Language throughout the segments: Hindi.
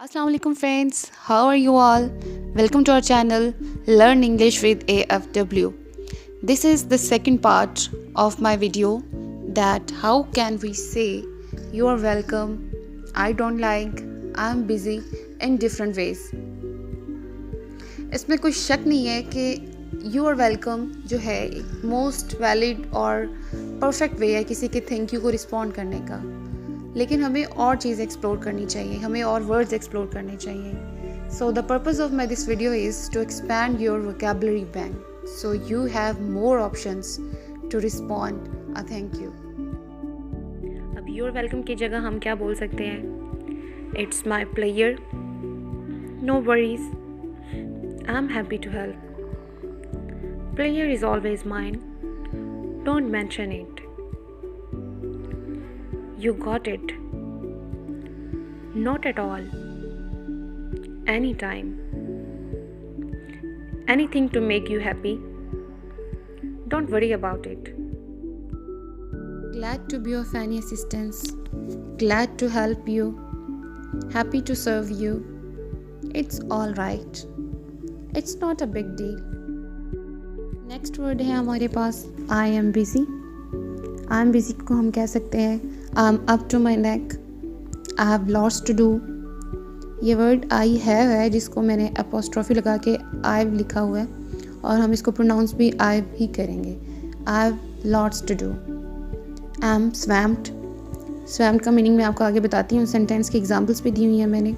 Assalamu alaikum friends, how are you all? Welcome to our channel Learn English with AFW. This is the second part of my video that how can we say you are welcome, I don't like, I am busy in different ways. इसमें कोई शक नहीं है कि यू आर वेलकम जो है मोस्ट वैलिड और परफेक्ट वे है किसी के थैंक यू को रिस्पॉन्ड करने का, लेकिन हमें और चीज़ एक्सप्लोर करनी चाहिए, हमें और वर्ड्स एक्सप्लोर करने चाहिए. So the purpose of my this video is to expand your vocabulary bank so you have more options to respond a thank you. अब योर वेलकम की जगह हम क्या बोल सकते हैं? It's my pleasure, no worries, I am happy to help. Pleasure is always mine, don't mention it. You got it. Not at all. Anytime. Anything to make you happy. Don't worry about it. Glad to be of any assistance. Glad to help you. Happy to serve you. It's all right. It's not a big deal. Next word है हमारे पास I am busy. I am busy को हम कह सकते हैं I am up to my neck. I have lots to do. ये वर्ड I have है जिसको मैंने अपोस्ट्रोफी लगा के I लिखा हुआ है और हम इसको प्रोनाउंस भी I ही करेंगे. I have lots to do. I am swamped. Swamped का मीनिंग मैं आपको आगे बताती हूँ. सेंटेंस की एग्जांपल्स भी दी हुई है मैंने.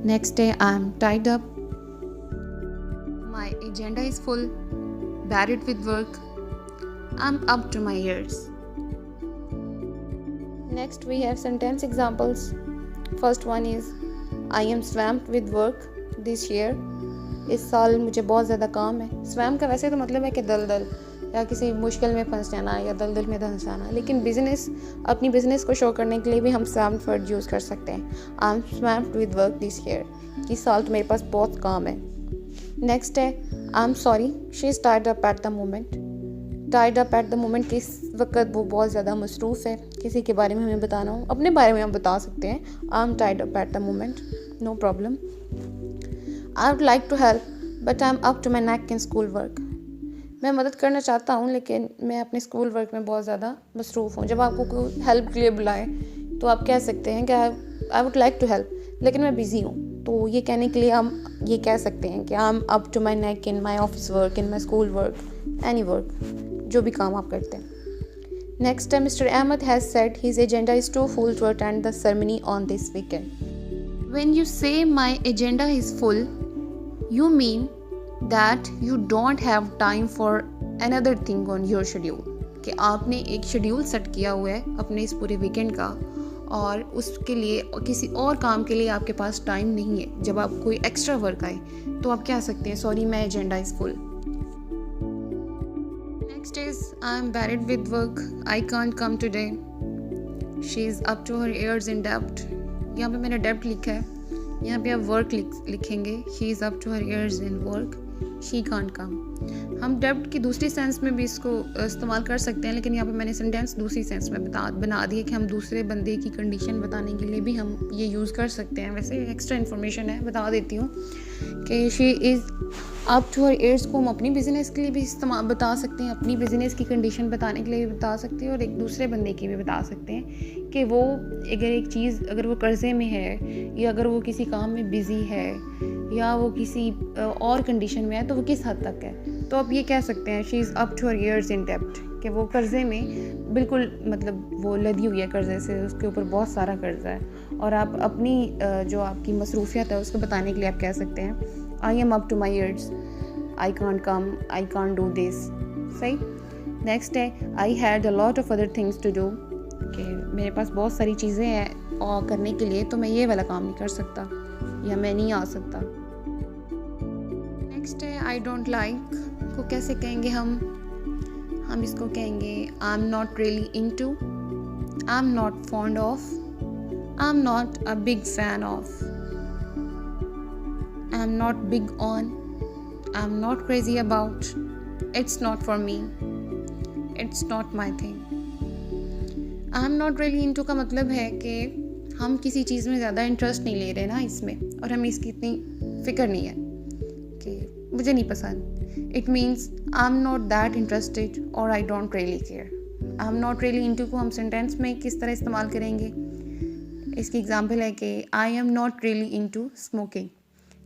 नेक्स्ट है I am tied up. My agenda is full. Buried with work. I am up to my ears. Next we have sentence examples. First one is I am swamped with work this year. इस साल मुझे बहुत ज़्यादा काम है. स्वैम्प का वैसे तो मतलब है कि दलदल या किसी मुश्किल में फंस जाना या दलदल में धंस जाना, लेकिन बिजनेस अपनी बिजनेस को शो करने के लिए भी हम स्वैम्प वर्ड यूज़ कर सकते हैं. I M स्वैम्प्ड with work this year. इस साल तो मेरे पास बहुत काम है. नेक्स्ट है I am sorry she is Tide up at the moment. Tide up at the moment किस वक्त वो बहुत ज़्यादा मसरूफ़ है, किसी के बारे में हमें बताना हो, अपने बारे में हम बता सकते हैं. I am tied up at the moment, no problem. I would like to help but I am up to my neck in school work. मैं मदद करना चाहता हूँ लेकिन मैं अपने स्कूल वर्क में बहुत ज़्यादा मसरूफ़ हूँ. जब आपको कोई हेल्प के लिए बुलाए तो आप कह सकते हैं कि I would like to help लेकिन मैं बिज़ी हूँ. तो ये कहने के लिए हम ये कह सकते हैं कि I am up to my neck in my office work, in my school work, any work, जो भी काम आप करते हैं. नेक्स्ट है mister Ahmed has said his agenda is too full to attend the ceremony on this weekend. When you say my agenda is full you mean that you don't have time for another thing on your schedule. कि आपने एक शेड्यूल सेट किया हुआ है अपने इस पूरे वीकेंड का और उसके लिए किसी और काम के लिए आपके पास टाइम नहीं है. जब आप कोई एक्स्ट्रा वर्क आए तो आप कह सकते हैं sorry my agenda is full. Next is I am buried with work. I can't come today. She is up to her ears in debt. यहाँ पे मैंने debt लिखा है, यहाँ पे आप work लिखेंगे. She is up to her ears in work. She can't come. हम debt की दूसरी सेंस में भी इसको इस्तेमाल कर सकते हैं, लेकिन यहाँ पे मैंने सेंटेंस दूसरी सेंस में बना दी है कि हम दूसरे बंदे की कंडीशन बताने के लिए भी हम ये यूज़ कर सकते हैं. वैसे एक्स्ट्रा इन्फॉर्मेशन है, बता देती हूँ कि she is up to her ears को हम अपनी बिज़नेस के लिए भी इस्तेमाल बता सकते हैं, अपनी बिज़नेस की कंडीशन बताने के लिए भी बता सकते हैं और एक दूसरे बंदे की भी बता सकते हैं कि वो अगर एक चीज़ अगर वो कर्ज़े में है या अगर वो किसी काम में बिज़ी है या वो किसी और कंडीशन में है तो वो किस हद तक है. तो आप ये कह सकते हैं she is up to her ears in डेब्ट, कि वो कर्ज़े में बिल्कुल मतलब वो लदी हुई है कर्ज़े से, उसके ऊपर बहुत सारा कर्ज़ा है और आप अपनी जो आपकी मसरूफियत है उसको बताने के लिए आप कह सकते हैं I am up to my ears, I can't come, I can't do this. सही. नेक्स्ट है I had a lot of other things to do, कि मेरे पास बहुत सारी चीज़ें हैं और करने के लिए तो मैं ये वाला काम नहीं कर सकता या मैं नहीं आ सकता. नेक्स्ट है आई डोंट लाइक को कैसे कहेंगे हम इसको कहेंगे I am not really into, I am not fond of, I am not a big fan of, I am not big on, I am not crazy about, it's not for me, it's not my thing. I am not really into का मतलब है कि हम किसी चीज़ में ज़्यादा इंटरेस्ट नहीं ले रहे ना इसमें, और हमें इसकी इतनी फ़िक्र नहीं है कि मुझे नहीं पसंद। It means I am not that interested और I don't really care. I am not really into को हम सेंटेंस में किस तरह इस्तेमाल करेंगे? इसकी एग्जांपल है कि I am not really into smoking,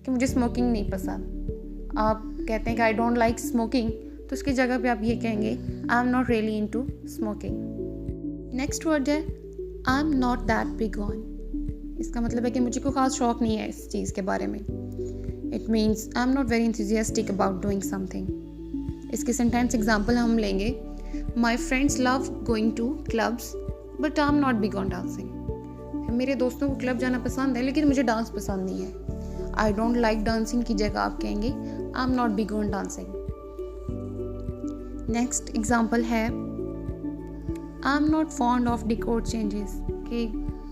कि मुझे स्मोकिंग नहीं पसंद। आप कहते हैं कि आई डोंट लाइक स्मोकिंग, तो उसकी जगह पे आप ये कहेंगे I am not really into smoking. Next word है I am not that big on. इसका मतलब है कि मुझे कोई ख़ास शौक़ नहीं है इस चीज़ के बारे में। It means I am not very enthusiastic about doing something. इसकी सेंटेंस एग्जाम्पल हम लेंगे, my friends love going to clubs but I am not big on dancing. मेरे दोस्तों को क्लब जाना पसंद है लेकिन मुझे डांस पसंद नहीं है। आई डोंट लाइक डांसिंग की जगह आप कहेंगे I am not big on dancing. Next example है I am not fond of decor changes, कि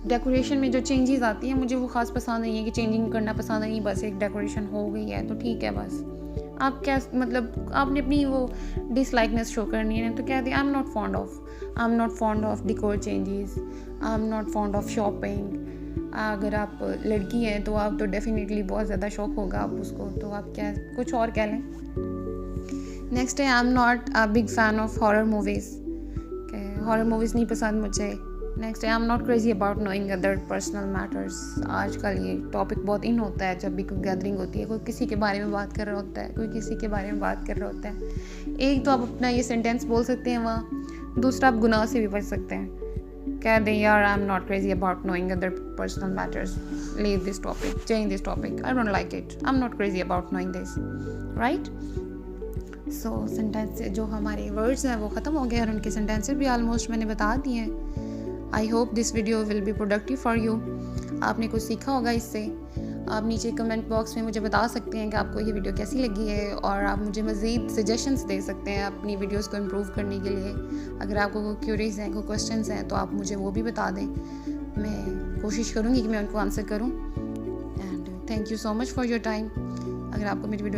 डेकोरेशन में जो चेंजेस आती हैं मुझे वो ख़ास पसंद नहीं है, कि चेंजिंग करना पसंद नहीं, बस एक डेकोरेशन हो गई है तो ठीक है बस। आप क्या मतलब आपने अपनी वो डिसलाइकनेस शो करनी है तो कह दिया आई am not fond of decor changes, I am not fond of shopping. अगर आप लड़की हैं तो आप तो डेफिनेटली बहुत ज़्यादा शौक होगा आप उसको, तो आप क्या कुछ और कह लें। नेक्स्ट है I am not a big fan of horror movies, horror movies नहीं पसंद मुझे। नेक्स्ट है I am not crazy about knowing other personal matters. आजकल ये टॉपिक बहुत इन होता है, जब भी कोई गैदरिंग होती है कोई किसी के बारे में बात कर रहा होता है, कोई किसी के बारे में बात कर रहा होता है। एक तो आप अपना ये सेंटेंस बोल सकते हैं वहाँ, दूसरा आप गुनाह से भी बच सकते हैं, कह दें यार आई am not crazy about knowing other personal matters, leave this topic, change this topic, I don't like it, I am not crazy about knowing this, right. So sentence जो हमारे वर्ड्स हैं वो ख़त्म हो गए और उनके सेंटेंसेस भी ऑलमोस्ट मैंने बता दिए हैं। I hope this video will be productive for you. आपने कुछ सीखा होगा इससे। आप नीचे कमेंट बॉक्स में मुझे बता सकते हैं कि आपको ये वीडियो कैसी लगी है, और आप मुझे मज़ीद सजेशंस दे सकते हैं अपनी वीडियोस को इम्प्रूव करने के लिए। अगर आपको कोई क्यूरीज हैं, कोई क्वेश्चंस हैं तो आप मुझे वो भी बता दें, मैं कोशिश करूँगी कि मैं उनको आंसर करूँ। And thank you so much for your time. अगर आपको मेरी वीडियो